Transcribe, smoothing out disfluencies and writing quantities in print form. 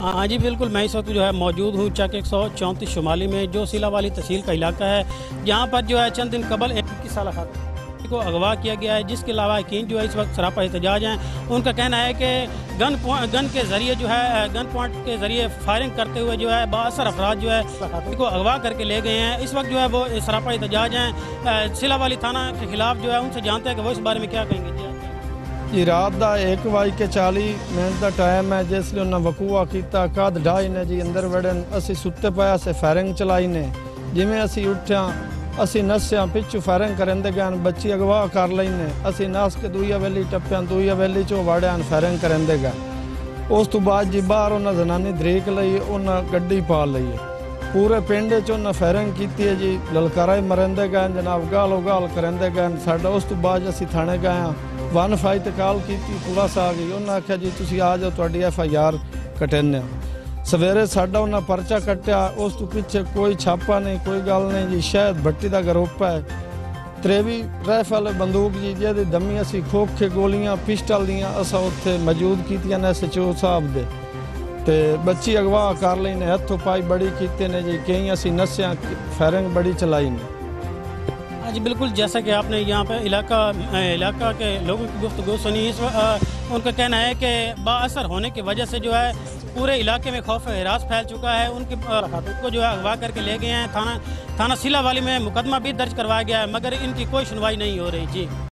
हाँ जी बिल्कुल, मैं इस वक्त जो है मौजूद हूँ चक 134 शुमाली में, जो सिला वाली तहसील का इलाका है, जहाँ पर जो है चंद दिन कबल एक 21 साल खातून को अगवा किया गया है, जिसके अलावा यकीन जो है इस वक्त सरापा एहतजाज हैं। उनका कहना है कि गन के ज़रिए जो है गन पॉइंट के ज़रिए फायरिंग करते हुए जो है बासर अफराद जो है खातून को अगवा करके ले गए हैं। इस वक्त जो है वो सरापा एहतजाज हैं। सिला वाली थाना के खिलाफ जो है उनसे जानते हैं कि वो इस बारे में क्या कहेंगे। जी रात का 1:40 का टाइम है, जिसलिए उन्हें वकूआ किया कद ढाई ने जी अंदर वड़न असी सुते पाया से फायरिंग चलाई ने। जिमें असी उठ्या असी नस्या पिछू फायरिंग करेंदे गए, बच्ची अगवा कर ली ने। असी नस के दूई हवेली टप्पिया, दूई हवेली चो वाड़िया फायरिंग करेंदे गए। उस तो बाद जी बाहर उन्हें जनानी दरीक लई, उन्हें गड्डी पा ली है। पूरे पिंड च उन्हें फायरिंग की है जी, ललकारा ही मरेंदे गए जनाब, गाल उगाल करेंदे गए साडा। उस तो बाद असी थाने गए हाँ, 1 ते कॉल की, पुलिस आ गई। उन्हें आख्या जी तुसी आ जाओ, तुहाडी FIR कटने। सवेरे साडा उन्हें परचा कट्टिया, उस तो पिछे कोई छापा नहीं, कोई गल नहीं जी। शायद भट्टी का ग्रुप है, 23 राइफल बंदूक जी, जिहदी दमी असी खोखे गोलियां पिस्टल दियां असा उत्थे मौजूद कीतियां ने SHO साहब दे। ते बच्ची अगवा कर ली ने, हथों पाई बड़ी कीते ने जी। कई असी नस्या फायरिंग बड़ी चलाई ने। हाँ जी बिल्कुल, जैसा कि आपने यहाँ पे इलाका के लोगों की गुफ्तगू सुनी, उनका कहना है कि बाअसर होने की वजह से जो है पूरे इलाके में खौफ हिरास फैल चुका है। उनके खातून को जो है अगवा करके ले गए हैं। थाना सिला वाली में मुकदमा भी दर्ज करवाया गया है, मगर इनकी कोई सुनवाई नहीं हो रही। जी।